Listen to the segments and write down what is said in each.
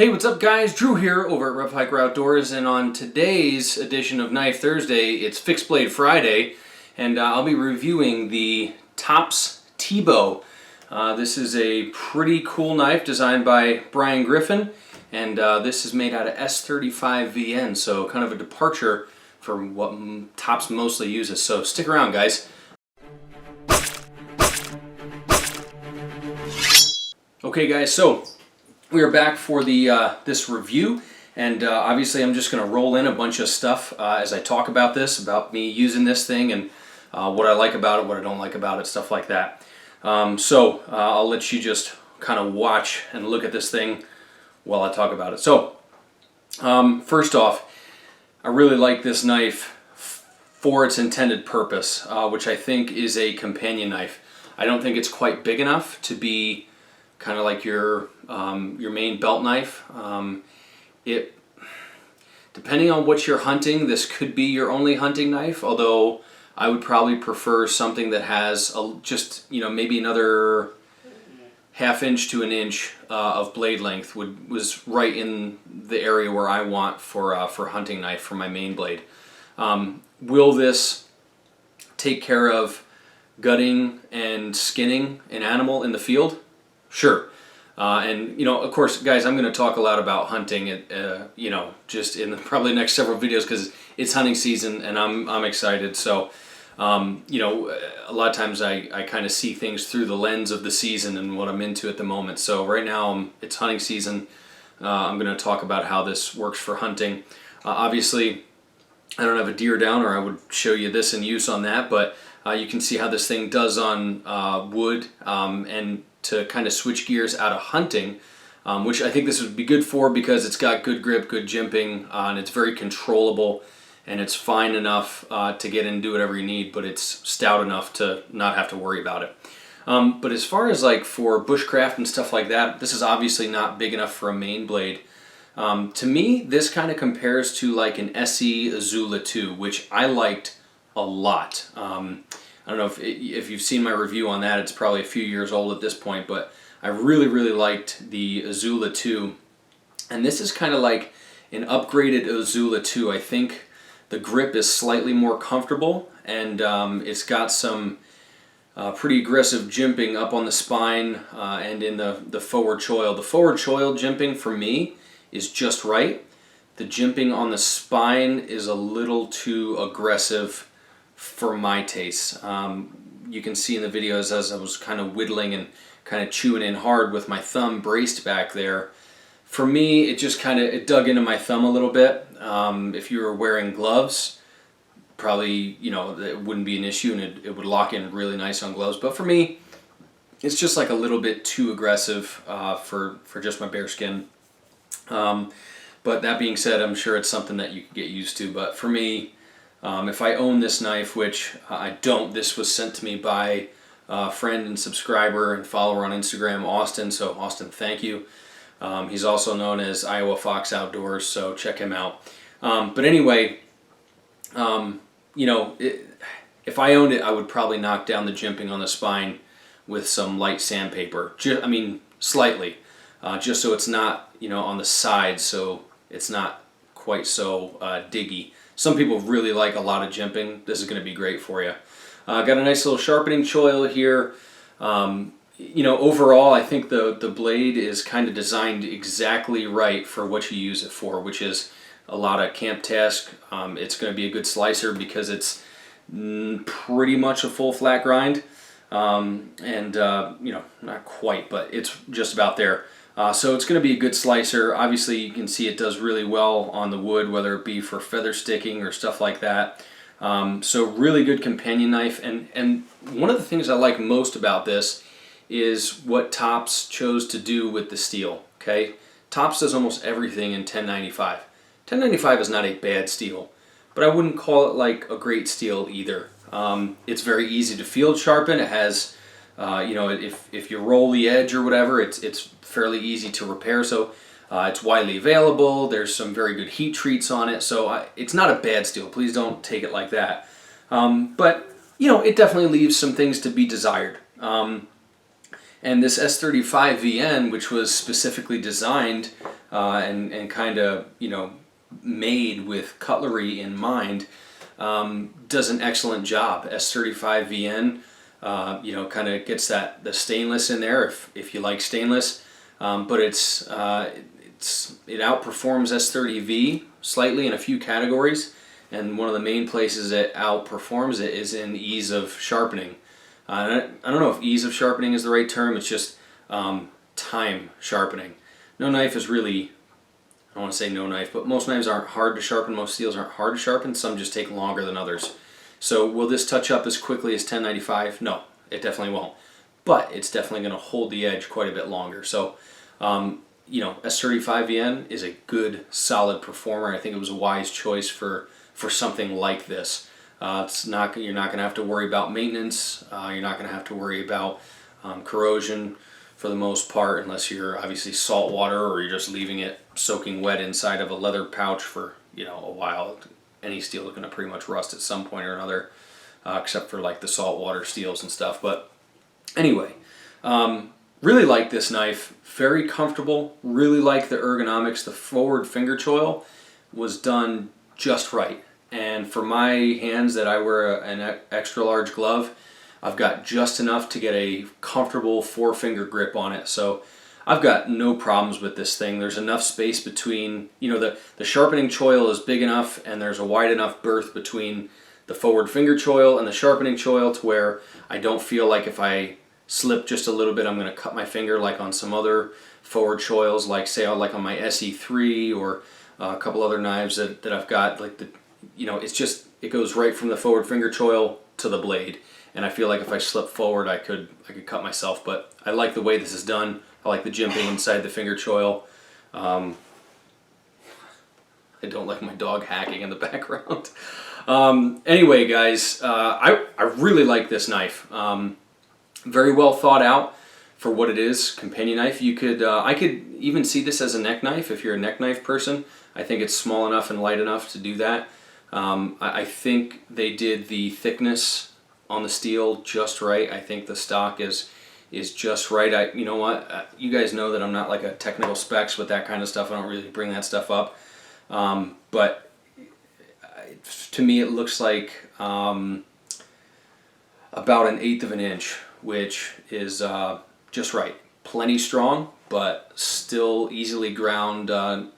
Hey, what's up guys? Drew here over at RevHiker Outdoors, and on today's edition of Knife Thursday, it's Fixed Blade Friday, and I'll be reviewing the Tops Tibo. This is a pretty cool knife designed by Brian Griffin, and this is made out of S35 VN, so kind of a departure from what Tops mostly uses, so stick around guys. Okay guys, so we are back for the this review, and obviously I'm just going to roll in a bunch of stuff as I talk about this, about me using this thing and what I like about it, what I don't like about it, stuff like that. So I'll let you just kind of watch and look at this thing while I talk about it. So first off, I really like this knife for its intended purpose, which I think is a companion knife. I don't think it's quite big enough to be kind of like your main belt knife. Depending on what you're hunting, this could be your only hunting knife, although I would probably prefer something that has just, you know, maybe another ½ inch to an inch of blade length was right in the area where I want for hunting knife for my main blade. Will this take care of gutting and skinning an animal in the field? Sure. And you know, of course, guys, I'm going to talk a lot about hunting, you know, just in probably the next several videos because it's hunting season and I'm excited. So, you know, a lot of times I kind of see things through the lens of the season and what I'm into at the moment. So right now it's hunting season. I'm going to talk about how this works for hunting. Obviously, I don't have a deer down, or I would show you this in use on that, but you can see how this thing does on wood, and to kind of switch gears out of hunting, which I think this would be good for because it's got good grip, good jimping, and it's very controllable, and it's fine enough to get in and do whatever you need, but it's stout enough to not have to worry about it. But as far as like for bushcraft and stuff like that, this is obviously not big enough for a main blade. To me, this kind of compares to like an SE Azula 2, which I liked a lot. I don't know if you've seen my review on that. It's probably a few years old at this point, but I really liked the Azula 2. And this is kind of like an upgraded Azula 2. I think the grip is slightly more comfortable, and it's got some pretty aggressive jimping up on the spine and in the forward choil. The forward choil jimping for me is just right. The jimping on the spine is a little too aggressive for my taste. You can see in the videos as I was kind of whittling and kind of chewing in hard with my thumb braced back there. For me, it just kind of dug into my thumb a little bit. If you were wearing gloves, probably, you know, it wouldn't be an issue, and it would lock in really nice on gloves. But for me, it's just like a little bit too aggressive for just my bare skin. But that being said, I'm sure it's something that you can get used to. But for me, if I own this knife, which I don't, this was sent to me by a friend and subscriber and follower on Instagram, Austin. So Austin, thank you. He's also known as Iowa Fox Outdoors, so check him out. But anyway, you know, if I owned it, I would probably knock down the jimping on the spine with some light sandpaper. I mean, slightly, just so it's not, you know, on the sides, so it's not quite so diggy. Some people really like a lot of jimping. This is going to be great for you. Got a nice little sharpening choil here. You know, overall, I think the blade is kind of designed exactly right for what you use it for, which is a lot of camp task. It's going to be a good slicer because it's pretty much a full flat grind. And you know, not quite, but it's just about there. So it's going to be a good slicer. Obviously, you can see it does really well on the wood, whether it be for feather sticking or stuff like that. So really good companion knife. And one of the things I like most about this is what Tops chose to do with the steel. Okay, Tops does almost everything in 1095. 1095 is not a bad steel, but I wouldn't call it like a great steel either. It's very easy to field sharpen. It has, you know, if you roll the edge or whatever, it's fairly easy to repair. So it's widely available. There's some very good heat treats on it. So it's not a bad steel. Please don't take it like that. But you know, it definitely leaves some things to be desired. And this S35 VN, which was specifically designed and kind of, you know, made with cutlery in mind, does an excellent job. S35VN, you know, kind of gets the stainless in there if you like stainless, but it outperforms S30V slightly in a few categories, and one of the main places it outperforms it is in ease of sharpening. I don't know if ease of sharpening is the right term. It's just time sharpening. No knife is really, I don't want to say no knife, but most knives aren't hard to sharpen. Most steels aren't hard to sharpen. Some just take longer than others. So will this touch up as quickly as 1095? No, it definitely won't. But it's definitely going to hold the edge quite a bit longer. So, you know, S35VN is a good, solid performer. I think it was a wise choice for something like this. You're not going to have to worry about maintenance. You're not going to have to worry about corrosion for the most part, unless you're obviously salt water or you're just leaving it soaking wet inside of a leather pouch for, you know, a while. Any steel is going to pretty much rust at some point or another, except for like the saltwater steels and stuff. But anyway, really like this knife. Very comfortable. Really like the ergonomics. The forward finger choil was done just right. And for my hands that I wear an extra large glove, I've got just enough to get a comfortable 4-finger grip on it. So I've got no problems with this thing. There's enough space between, you know, the sharpening choil is big enough, and there's a wide enough berth between the forward finger choil and the sharpening choil to where I don't feel like if I slip just a little bit I'm going to cut my finger like on some other forward choils, like say like on my SE3 or a couple other knives that I've got. Like the, you know, it's just, it goes right from the forward finger choil to the blade. And I feel like if I slip forward, I could cut myself. But I like the way this is done. I like the jimping inside the finger choil. I don't like my dog hacking in the background. Anyway, guys, I really like this knife. Very well thought out for what it is. Companion knife. You could, I could even see this as a neck knife if you're a neck knife person. I think it's small enough and light enough to do that. I think they did the thickness on the steel just right. I think the stock is just right. You know what? You guys know that I'm not like a technical specs with that kind of stuff. I don't really bring that stuff up. But to me, it looks like about 1/8 of an inch, which is just right. Plenty strong, but still easily ground.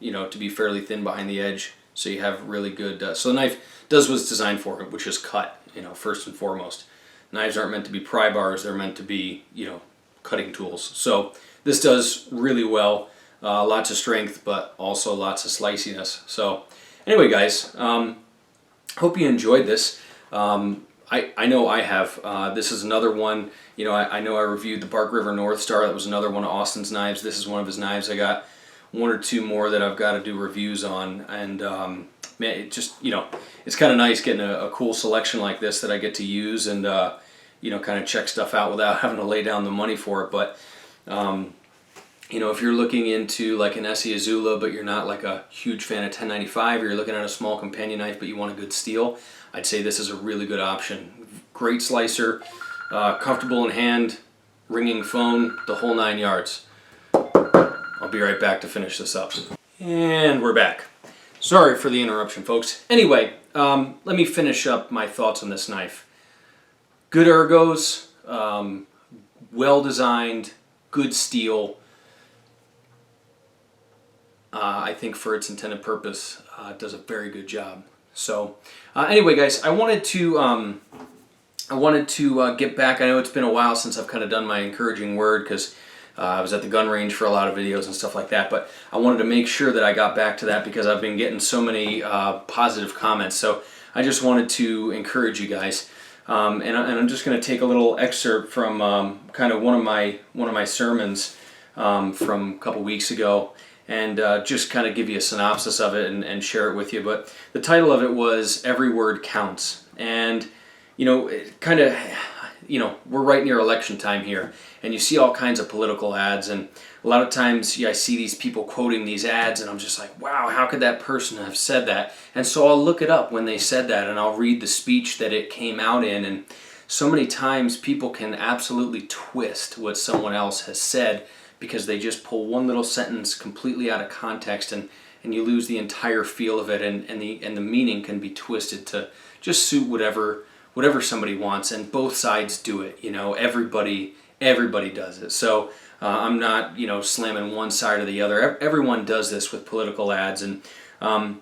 You know, to be fairly thin behind the edge, so you have really good. So the knife does what it's designed for, which is cut. You know, first and foremost. Knives aren't meant to be pry bars, they're meant to be, you know, cutting tools. So this does really well. Lots of strength, but also lots of sliciness. So anyway, guys, hope you enjoyed this. I know I have. This is another one, you know, I know I reviewed the Bark River North Star. That was another one of Austin's knives. This is one of his knives. I got one or two more that I've got to do reviews on. And man, it just, you know, it's kind of nice getting a cool selection like this that I get to use and, you know, kind of check stuff out without having to lay down the money for it. But, you know, if you're looking into like an Essie Azula, but you're not like a huge fan of 1095, or you're looking at a small companion knife, but you want a good steel, I'd say this is a really good option. Great slicer, comfortable in hand, ringing phone, the whole 9 yards. I'll be right back to finish this up. And we're back. Sorry for the interruption, folks. Anyway, let me finish up my thoughts on this knife. Good ergos, well designed, good steel. I think for its intended purpose, it does a very good job. So, anyway, guys, I wanted to get back. I know it's been a while since I've kind of done my encouraging word because I was at the gun range for a lot of videos and stuff like that, but I wanted to make sure that I got back to that because I've been getting so many positive comments. So I just wanted to encourage you guys, and I'm just going to take a little excerpt from kind of one of my sermons from a couple weeks ago, and just kind of give you a synopsis of it and share it with you. But the title of it was "Every Word Counts," and you know, it kind of, you know, we're right near election time here, and you see all kinds of political ads, and a lot of times I see these people quoting these ads, and I'm just like, wow, how could that person have said that? And so I'll look it up when they said that, and I'll read the speech that it came out in, and so many times people can absolutely twist what someone else has said because they just pull one little sentence completely out of context, and you lose the entire feel of it, and the meaning can be twisted to just suit whatever somebody wants, and both sides do it. Everybody does it. So I'm not slamming one side or the other. Everyone does this with political ads, and I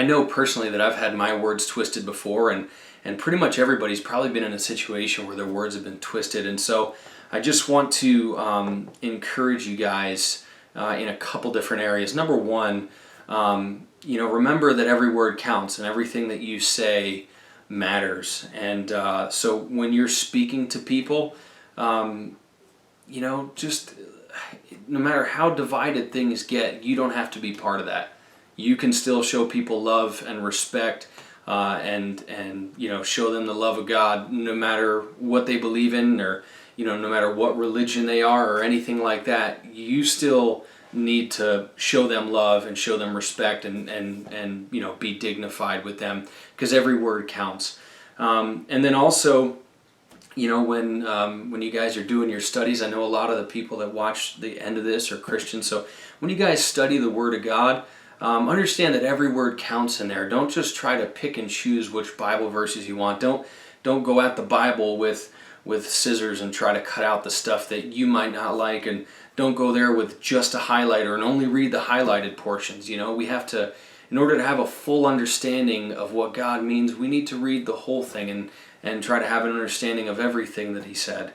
know personally that I've had my words twisted before, and pretty much everybody's probably been in a situation where their words have been twisted. And so I just want to encourage you guys in a couple different areas. Number one, remember that every word counts, and everything that you say matters. And so when you're speaking to people, just no matter how divided things get, you don't have to be part of that. You can still show people love and respect, and show them the love of God, no matter what they believe in, or no matter what religion they are or anything like that. You still need to show them love and show them respect, and be dignified with them, because every word counts. And then also, when you guys are doing your studies, I know a lot of the people that watch the end of this are Christians. So when you guys study the Word of God, understand that every word counts in there. Don't just try to pick and choose which Bible verses you want. Don't go at the Bible with scissors and try to cut out the stuff that you might not like, and don't go there with just a highlighter and only read the highlighted portions. We have to, in order to have a full understanding of what God means, we need to read the whole thing and try to have an understanding of everything that He said.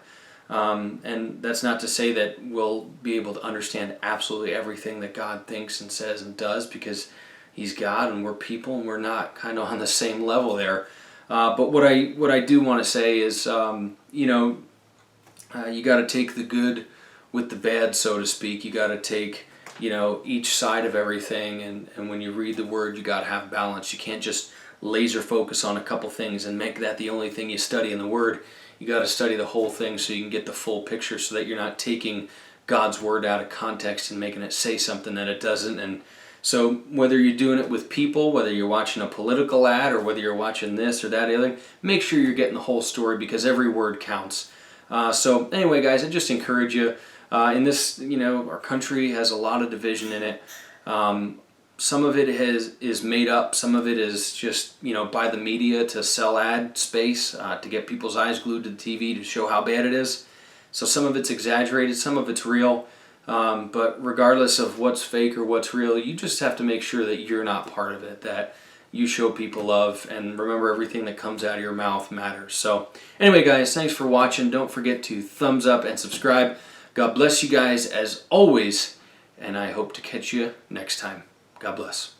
And that's not to say that we'll be able to understand absolutely everything that God thinks and says and does, because He's God and we're people, and we're not kind of on the same level there. But what I do want to say is, you got to take the good with the bad, so to speak. You got to take each side of everything, and when you read the Word, you got to have balance. You can't just laser focus on a couple things and make that the only thing you study in the Word. You got to study the whole thing so you can get the full picture, so that you're not taking God's Word out of context and making it say something that it doesn't. And so whether you're doing it with people, whether you're watching a political ad, or whether you're watching this or that other thing, make sure you're getting the whole story, because every word counts. So anyway, guys, I just encourage you. In this, our country has a lot of division in it. Some of it is made up. Some of it is just, by the media to sell ad space, to get people's eyes glued to the TV to show how bad it is. So some of it's exaggerated, some of it's real. But regardless of what's fake or what's real, you just have to make sure that you're not part of it, that you show people love, and remember, everything that comes out of your mouth matters. So anyway, guys, thanks for watching. Don't forget to thumbs up and subscribe. God bless you guys as always, and I hope to catch you next time. God bless.